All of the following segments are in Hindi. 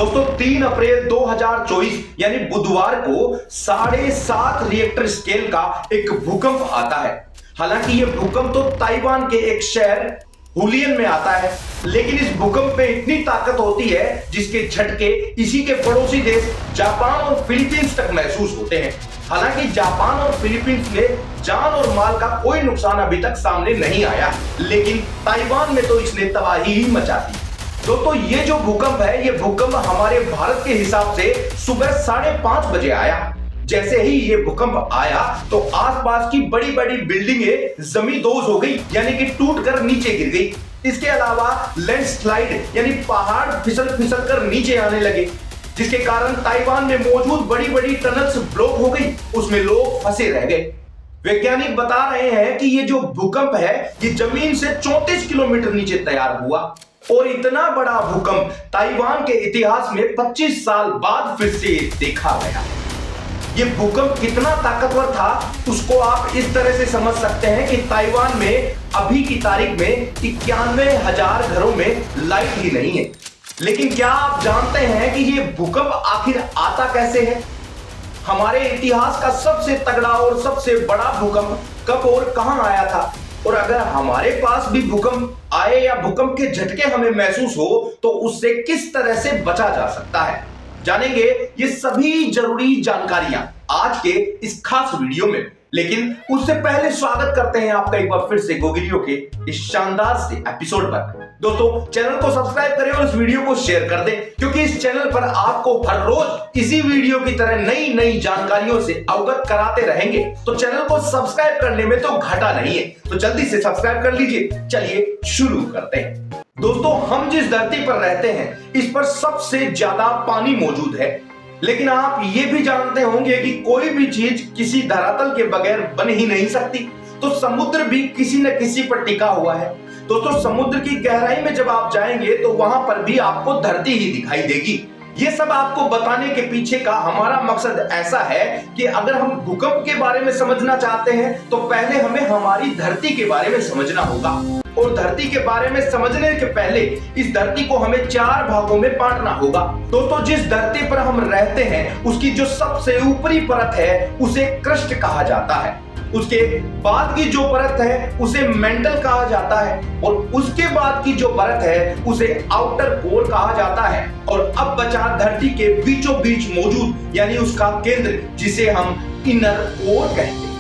दोस्तों 3 अप्रैल 2024 यानी बुधवार को 7.5 रिएक्टर स्केल का एक भूकंप आता है। हालांकि यह भूकंप तो ताइवान के एक शहर हुलियन में आता है, लेकिन इस भूकंप में इतनी ताकत होती है जिसके झटके इसी के पड़ोसी देश जापान और फिलीपींस तक महसूस होते हैं। हालांकि जापान और फिलीपींस में जान और माल का कोई नुकसान अभी तक सामने नहीं आया, लेकिन ताइवान में तो इसने तबाही ही मचा दी। दोस्तों ये जो भूकंप है, ये भूकंप हमारे भारत के हिसाब से सुबह 5:30 बजे आया। जैसे ही ये भूकंप आया तो आसपास की बड़ी बड़ी बिल्डिंगें जमींदोज हो गई, यानी कि टूटकर नीचे गिर गई। इसके अलावा लैंडस्लाइड यानी पहाड़ फिसल फिसल कर नीचे आने लगे, जिसके कारण ताइवान में मौजूद बड़ी बड़ी टनल्स ब्लॉक हो गई, उसमें लोग फंसे रह गए। वैज्ञानिक बता रहे हैं कि ये जो भूकंप है ये जमीन से 34 किलोमीटर नीचे तैयार हुआ, और इतना बड़ा भूकंप ताइवान के इतिहास में 25 साल बाद फिर से देखा गया। ये भूकंप कितना ताकतवर था उसको आप इस तरह से समझ सकते हैं कि ताइवान में अभी की तारीख में 91,000 घरों में लाइट ही नहीं है। लेकिन क्या आप जानते हैं कि ये भूकंप आखिर आता कैसे है? हमारे इतिहास का सबसे तगड़ा और सबसे बड़ा भूकंप कब और कहां आया था? और अगर हमारे पास भी भूकंप आए या भूकंप के झटके हमें महसूस हो तो उससे किस तरह से बचा जा सकता है, जानेंगे ये सभी जरूरी जानकारियां आज के इस खास वीडियो में। लेकिन उससे पहले स्वागत करते हैं आपका एक बार फिर से गोगिलियो के इस शानदार से एपिसोड पर। दोस्तों चैनल को सब्सक्राइब करें और इस वीडियो को शेयर कर दें, क्योंकि इस चैनल पर आपको हर रोज इसी वीडियो की तरह नई नई जानकारियों से अवगत कराते रहेंगे। तो चैनल को सब्सक्राइब करने में तो घाटा नहीं है, तो जल्दी से सब्सक्राइब कर लीजिए। चलिए शुरू करते हैं। दोस्तों हम जिस धरती पर रहते हैं इस पर सबसे ज्यादा पानी मौजूद है, लेकिन आप ये भी जानते होंगे कि कोई भी चीज किसी धरातल के बगैर बन ही नहीं सकती। तो समुद्र भी किसी न किसी पर टिका हुआ है। दोस्तों समुद्र की गहराई में जब आप जाएंगे तो वहां पर भी आपको धरती ही दिखाई देगी। ये सब आपको बताने के पीछे का हमारा मकसद ऐसा है कि अगर हम भूकंप के बारे में समझना चाहते हैं तो पहले हमें हमारी धरती के बारे में समझना होगा, और धरती के बारे में समझने के पहले इस धरती को हमें 4 भागों में बांटना होगा। दोस्तों जिस धरती पर हम रहते हैं उसकी जो सबसे ऊपरी परत है उसे क्रस्ट कहा जाता है, उसके बाद की जो परत है उसे मेंटल कहा जाता है, और उसके बाद की जो परत है उसे आउटर कोर कहा जाता है, और अब बचा धरती के बीचों बीच मौजूद यानी उसका केंद्र जिसे हम इनर कोर कहते हैं।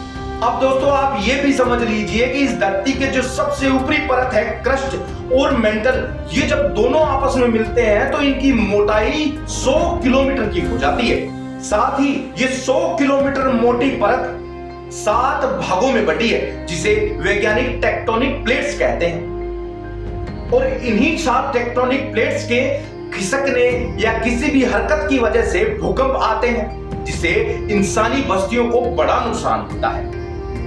अब दोस्तों आप ये भी समझ लीजिए कि इस धरती के जो सबसे ऊपरी परत है क्रस्ट और मेंटल, ये जब दोनों आपस में मिलते हैं तो इनकी मोटाई 100 किलोमीटर की हो जाती है। साथ ही ये 100 किलोमीटर मोटी परत 7 भागों में बटी है, जिसे वैज्ञानिक टेक्टोनिक प्लेट्स कहते हैं। और इन्हीं 7 टेक्टोनिक प्लेट्स के खिसकने या किसी भी हरकत की वजह से भूकंप आते हैं, जिससे इंसानी बस्तियों को बड़ा नुकसान होता है।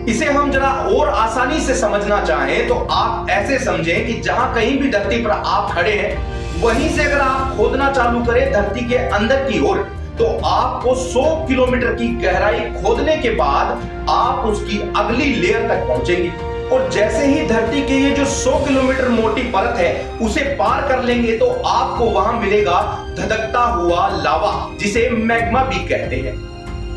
इसे हम जरा और आसानी से समझना चाहें तो आप ऐसे समझें कि जहां कहीं भी धरती पर आप खड़े हैं वहीं से अगर आप खोदना चालू करें धरती के अंदर की ओर, तो आपको 100 किलोमीटर की गहराई खोदने के बाद आप उसकी अगली लेयर तक पहुंचेंगे। और जैसे ही धरती के ये जो 100 किलोमीटर मोटी परत है उसे पार कर लेंगे तो आपको वहां मिलेगा धधकता हुआ लावा, जिसे मैग्मा भी कहते हैं।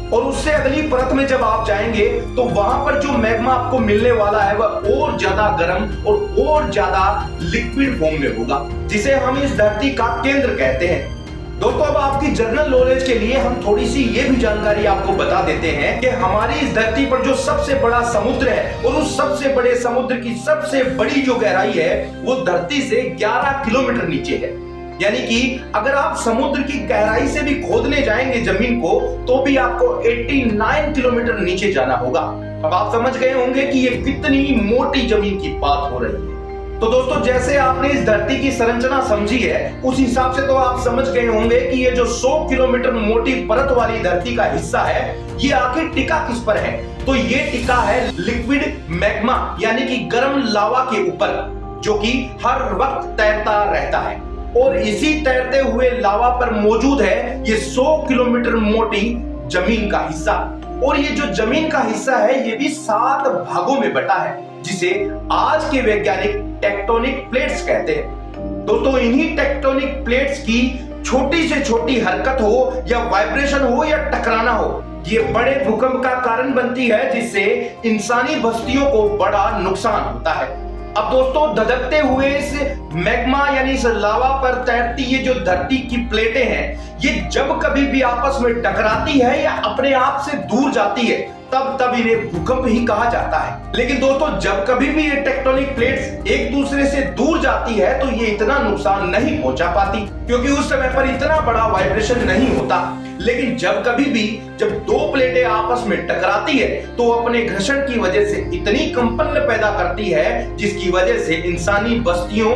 और उससे अगली परत में जब आप जाएंगे तो वहां पर जो मैग्मा आपको मिलने वाला है वह और ज्यादा गर्म और ज्यादा लिक्विड फॉर्म में होगा, जिसे हम इस धरती का केंद्र कहते हैं। दोस्तों अब आपकी जनरल नॉलेज के लिए हम थोड़ी सी ये भी जानकारी आपको बता देते हैं कि हमारी इस धरती पर जो सबसे बड़ा समुद्र है और उस सबसे बड़े समुद्र की सबसे बड़ी जो गहराई है वो धरती से 11 किलोमीटर नीचे है। यानी कि अगर आप समुद्र की गहराई से भी खोदने जाएंगे जमीन को तो भी आपको 89 किलोमीटर नीचे जाना होगा। अब आप समझ गए होंगे कि ये कितनी मोटी जमीन की बात हो रही है। तो दोस्तों जैसे आपने इस धरती की संरचना समझी है उस हिसाब से तो आप समझ गए होंगे कि ये जो 100 किलोमीटर मोटी परत वाली धरती का हिस्सा है ये आखिर टिका किस पर है? तो ये टिका है लिक्विड मैग्मा यानी कि गर्म लावा के ऊपर, जो कि हर वक्त तैरता रहता है। और इसी तैरते हुए लावा पर मौजूद है ये 100 किलोमीटर मोटी जमीन का हिस्सा। और ये जो जमीन का हिस्सा है ये भी 7 भागों में बटा है, जिसे आज के वैज्ञानिक टेक्टोनिक प्लेट्स कहते हैं। दोस्तों इन्हीं टेक्टोनिक प्लेट्स की छोटी से छोटी हरकत हो या वाइब्रेशन हो या टकराना हो, ये बड़े भूकंप का कारण बनती है, जिससे इंसानी बस्तियों को बड़ा नुकसान होता है। अब दोस्तों, धधकते हुए इस मैग्मा यानी इस लावा पर तैरती ये जो धरती की प्लेटें हैं, ये जब कभी भी आपस में टकराती है या अपने आप से दूर जाती है, तब इन्हें भूकंप ही कहा जाता है। लेकिन दोस्तों, जब कभी भी ये टेक्टोनिक प्लेट्स एक दूसरे से दूर जाती है तो ये इतना नुकसान नहीं पहुंचा पाती, क्योंकि उस समय पर इतना बड़ा वाइब्रेशन नहीं होता। लेकिन जब कभी भी जब दो प्लेटें आपस में टकराती है तो अपने घर्षण की वजह से इतनी कंपन पैदा करती है, जिसकी वजह से इंसानी बस्तियों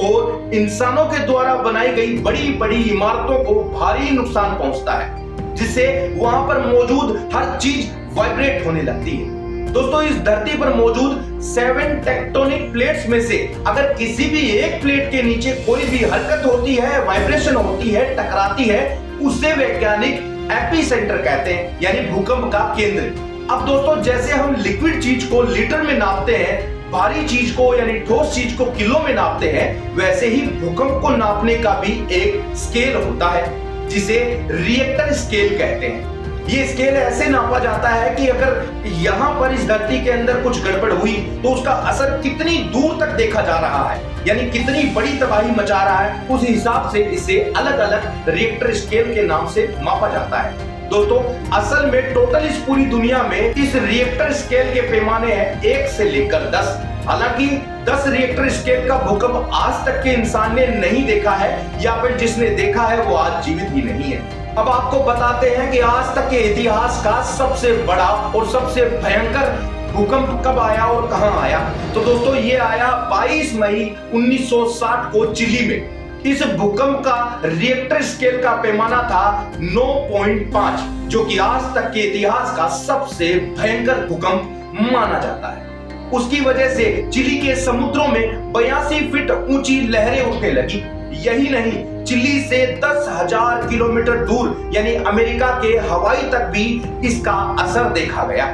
और इंसानों के द्वारा बनाई गई बड़ी बड़ी इमारतों को भारी नुकसान पहुंचता है, जिससे वहां पर मौजूद हर चीज वाइब्रेट होने लगती है। दोस्तों, इस धरती पर मौजूद 7 टेक्टोनिक प्लेट्स में से अगर किसी भी एक प्लेट के नीचे कोई भी हरकत होती है, वाइब्रेशन होती है, टकराती है, उसे वैज्ञानिक एपिसेंटर कहते हैं, यानी भूकंप का केंद्र। अब दोस्तों, जैसे हम लिक्विड चीज को लीटर में नापते हैं, भारी चीज को यानी ठोस चीज को किलो में नापते हैं, वैसे ही भूकंप को नापने का भी एक स्केल होता है, जिसे रिएक्टर स्केल कहते हैं। ये स्केल ऐसे नापा जाता है कि अगर यहाँ पर इस धरती के अंदर कुछ गड़बड़ हुई तो उसका असर कितनी दूर तक देखा जा रहा है, यानी कितनी बड़ी तबाही मचा रहा है, उस हिसाब से इसे अलग अलग रिएक्टर स्केल के नाम से मापा जाता है। दोस्तों, असल में टोटल इस पूरी दुनिया में इस रिएक्टर स्केल के पैमाने हैं 1 से लेकर 10। हालांकि 10 रिएक्टर स्केल का भूकंप आज तक के इंसान ने नहीं देखा है, या फिर जिसने देखा है वो आज जीवित ही नहीं है। अब आपको बताते हैं कि आज तक के इतिहास का सबसे बड़ा और सबसे भयंकर भूकंप कब आया और कहां आया। तो दोस्तों, ये आया 22 मई 1960 को चिली में। इस भूकंप का रिएक्टर स्केल का पैमाना था 9.5, जो कि आज तक के इतिहास का सबसे भयंकर भूकंप माना जाता है। उसकी वजह से चिली के समुद्रों में 82 फीट ऊंची लहरें उठने लगी। यही नहीं, चिली से 10,000 किलोमीटर दूर यानी अमेरिका के हवाई तक भी इसका असर देखा गया।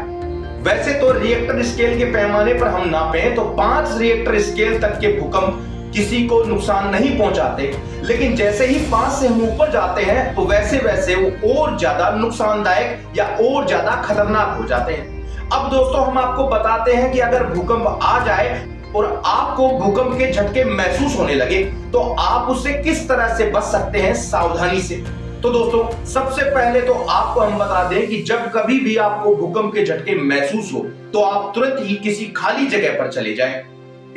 वैसे तो रिएक्टर स्केल के पैमाने पर हम नापें तो 5 रिएक्टर स्केल तक के भूकंप किसी को नुकसान नहीं पहुंचाते, लेकिन जैसे ही 5 से हम ऊपर जाते हैं तो वैसे वैसे वो और ज्यादा नुकसानदायक या और ज्यादा खतरनाक हो जाते हैं। अब दोस्तों, हम आपको बताते हैं कि अगर भूकंप आ जाए और आपको भूकंप के झटके महसूस होने लगे तो आप उससे किस तरह से बच सकते हैं सावधानी से। तो दोस्तों, सबसे पहले तो आपको हम बता दें कि जब कभी भी आपको भूकंप के झटके महसूस हो तो आप तुरंत ही किसी खाली जगह पर चले जाएं।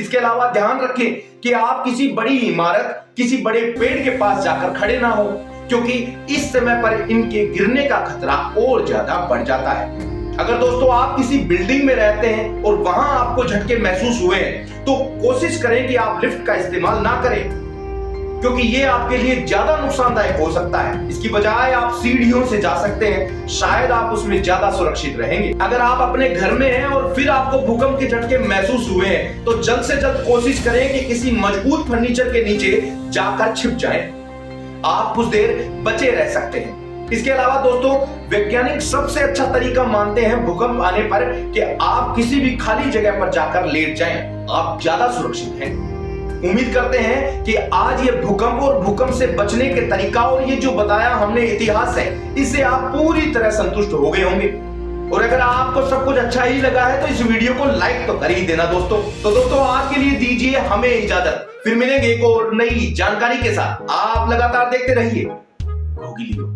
इसके अलावा ध्यान रखें कि आप किसी बड़ी इमारत, किसी बड़े पेड़ के पास जाकर खड़े ना हो, क्योंकि इस समय पर इनके गिरने का खतरा और ज्यादा बढ़ जाता है। अगर दोस्तों आप किसी बिल्डिंग में रहते हैं और वहां आपको झटके महसूस हुए हैं तो कोशिश करें कि आप लिफ्ट का इस्तेमाल ना करें, क्योंकि ये आपके लिए ज्यादा नुकसानदायक हो सकता है। इसकी बजाय आप सीढ़ियों से जा सकते हैं, शायद आप उसमें ज्यादा सुरक्षित रहेंगे। अगर आप अपने घर में हैं और फिर आपको भूकंप के झटके महसूस हुए हैं तो जल्द से जल्द कोशिश करें कि किसी मजबूत फर्नीचर के नीचे जाकर छिप जाएं। आप कुछ देर बचे रह सकते हैं। इसके अलावा दोस्तों, वैज्ञानिक सबसे अच्छा तरीका मानते हैं भूकंप आने पर कि आप किसी भी खाली जगह पर जाकर लेट जाएं, आप ज्यादा सुरक्षित हैं। उम्मीद करते हैं कि आज ये भूकंप और भूकंप से बचने के तरीका और ये जो बताया हमने इतिहास है, इससे आप पूरी तरह संतुष्ट हो गए होंगे। और अगर आपको सब कुछ अच्छा ही लगा है तो इस वीडियो को लाइक तो कर ही देना दोस्तों। तो दोस्तों, आज के लिए दीजिए हमें इजाजत, फिर मिलेंगे एक और नई जानकारी के साथ। आप लगातार देखते रहिए गोगी लियो।